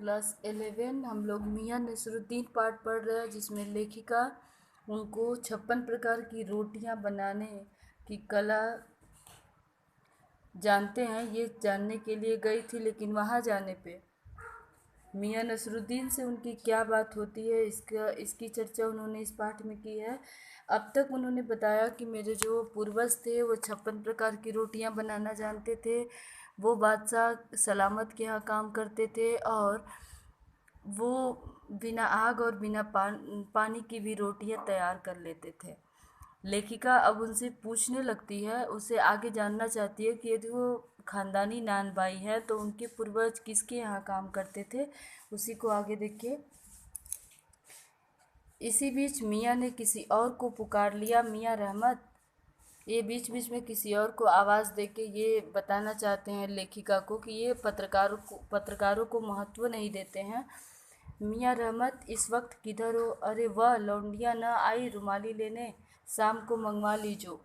Class 11 हम लोग मियां नसरुद्दीन पाठ पढ़ रहे हैं, जिसमें लेखिका उनको 56 प्रकार की रोटियां बनाने की कला जानते हैं ये जानने के लिए गई थी। लेकिन वहां जाने पे मियां नसरुद्दीन से उनकी क्या बात होती है, इसकी चर्चा उन्होंने इस पाठ में की है। अब तक उन्होंने बताया कि मेरे जो पूर्वज थे वो 56 प्रकार की रोटियां बनाना जानते थे। वो बादशाह सलामत के यहाँ काम करते थे और वो बिना आग और बिना पानी की भी रोटियां तैयार कर लेते थे। लेखिका अब उनसे पूछने लगती है, उसे आगे जानना चाहती है कि यदि वो खानदानी नानबाई है तो उनके पूर्वज किसके यहाँ काम करते थे। उसी को आगे देखिए। इसी बीच मियाँ ने किसी और को पुकार लिया, मियाँ रहमत। ये बीच बीच में किसी और को आवाज़ देके ये बताना चाहते हैं लेखिका को कि ये पत्रकारों को महत्व नहीं देते हैं। मियाँ रहमत, इस वक्त किधर हो? अरे वह लौंडिया न आई रुमाली लेने, शाम को मंगवा लीजो।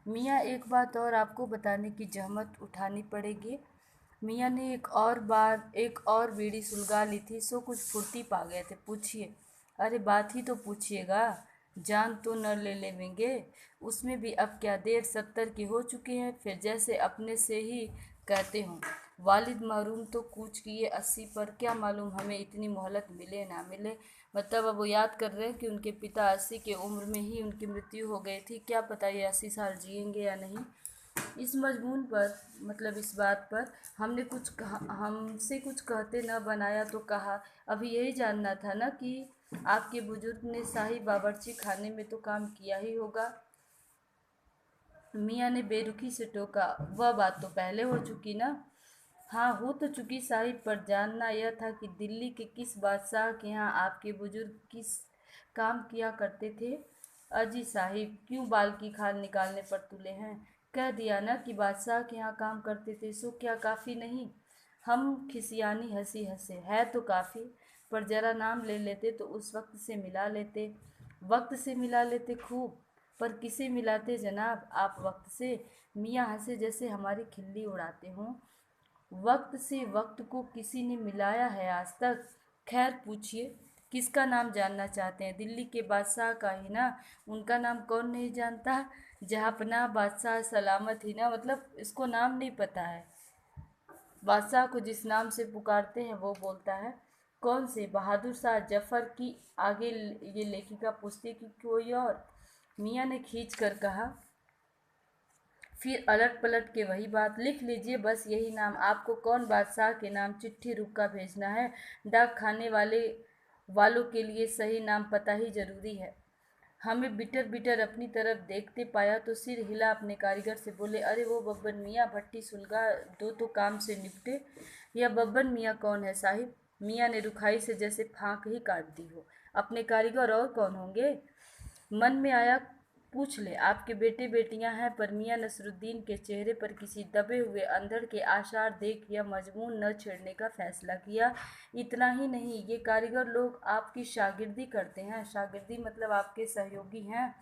मियाँ, एक बात और आपको बताने की जहमत उठानी पड़ेगी। मियाँ ने एक और बीड़ी सुलगा ली थी, सो कुछ फुर्ती पा गए थे। पूछिए। अरे बात ही तो पूछिएगा, जान तो न ले लेंगे? उसमें भी अब क्या देर, 70 की हो चुकी हैं। फिर जैसे अपने से ही कहते हों, वालिद महरूम तो कूच किए 80 पर, क्या मालूम हमें इतनी मोहलत मिले ना मिले। मतलब अब वो याद कर रहे हैं कि उनके पिता 80 की उम्र में ही उनकी मृत्यु हो गई थी। क्या पता ये 80 साल जिएंगे या नहीं। इस मजमून पर, मतलब इस बात पर हमसे कुछ कहते न बनाया तो कहा। अभी यही जानना था ना कि आपके बुजुर्ग ने शाही बावर्ची खाने में तो काम किया ही होगा। मियाँ ने बेरुखी से टोका, वह बात तो पहले हो चुकी ना। हाँ हो तो चुकी साहिब, पर जानना यह था कि दिल्ली के किस बादशाह के यहाँ आपके बुजुर्ग किस काम किया करते थे। अजी साहिब, क्यों बाल की खाल निकालने पर तुले हैं? कह दिया ना कि बादशाह के यहाँ काम करते थे, सो क्या काफ़ी नहीं? हम खिसियानी हंसी हंसे। है तो काफ़ी, पर जरा नाम ले लेते तो उस वक्त से मिला लेते। वक्त से मिला लेते खूब, पर किसे मिलाते जनाब आप वक्त से? मियाँ हंसे जैसे हमारी खिल्ली उड़ाते हों। वक्त से वक्त को किसी ने मिलाया है आज तक? खैर पूछिए, किसका नाम जानना चाहते हैं? दिल्ली के बादशाह का ही ना। उनका नाम कौन नहीं जानता? जहाँपनाह बादशाह सलामत ही ना। मतलब इसको नाम नहीं पता है। बादशाह को जिस नाम से पुकारते हैं वो बोलता है। कौन से? बहादुर शाह जफर की? आगे ये लेखिका पूछती कि कोई और? मियाँ ने खींच कर कहा। फिर अलट पलट के वही बात, लिख लीजिए बस यही नाम। आपको कौन बादशाह के नाम चिट्ठी रुक्का भेजना है? डाक खाने वालों के लिए सही नाम पता ही जरूरी है। हमें बिटर बिटर अपनी तरफ देखते पाया तो सिर हिला, अपने कारीगर से बोले, अरे वो बब्बन मियाँ, भट्टी सुलगा दो तो काम से निपटे। यह बब्बन मियाँ कौन है साहिब? मियाँ ने रुखाई से जैसे फांक ही काट दी हो। अपने कारीगर और कौन होंगे? मन में आया पूछ ले, आपके बेटे बेटियां हैं। पर मियाँ नसरुद्दीन के चेहरे पर किसी दबे हुए अंधड़ के आसार देख यह मजमून न छेड़ने का फैसला किया। इतना ही नहीं, ये कारीगर लोग आपकी शागिर्दी करते हैं। शागिर्दी मतलब आपके सहयोगी हैं।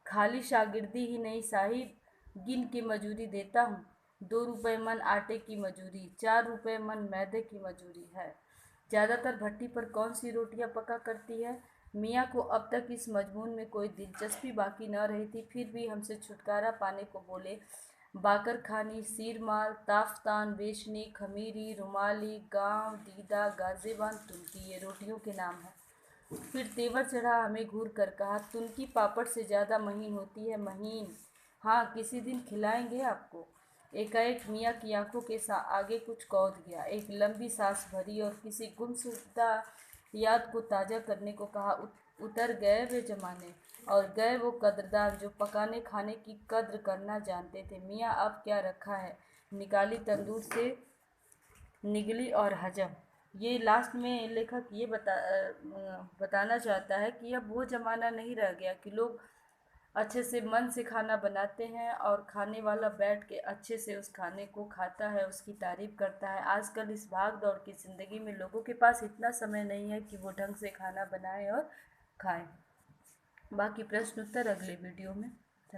खाली शागिर्दी ही नहीं साहिब, गिन के मजूरी देता हूँ। 2 रुपये मन आटे की मजूरी, 4 रुपये मन मैदे की मजूरी है। ज़्यादातर भट्टी पर कौन सी रोटियां पका करती है? मियाँ को अब तक इस मजमून में कोई दिलचस्पी बाकी न रही थी, फिर भी हमसे छुटकारा पाने को बोले। बाकर खानी, सीरमाल, ताफ्तान, बेशनी, खमीरी, रुमाली, गांव, दीदा, गाजेबान, तुर्की, ये रोटियों के नाम हैं। फिर तेवर चढ़ा, हमें घूर कर कहा, तुनकी पापड़ से ज़्यादा महीन होती है, महीन। हाँ, किसी दिन खिलाएंगे आपको। एकाएक मियाँ की आंखों के आगे कुछ कौंध गया। एक लंबी सांस भरी और किसी गुमशुदा याद को ताज़ा करने को कहा। उतर गए वे जमाने और गए वो कदरदान जो पकाने खाने की कद्र करना जानते थे। मियाँ, अब क्या रखा है? निकाली तंदूर से निगली और हजम। ये लास्ट में लेखक ये बताना चाहता है कि अब वो ज़माना नहीं रह गया कि लोग अच्छे से मन से खाना बनाते हैं और खाने वाला बैठ के अच्छे से उस खाने को खाता है, उसकी तारीफ करता है। आजकल इस भाग दौड़ की ज़िंदगी में लोगों के पास इतना समय नहीं है कि वो ढंग से खाना बनाएं और खाएं। बाकी प्रश्न उत्तर अगले वीडियो में।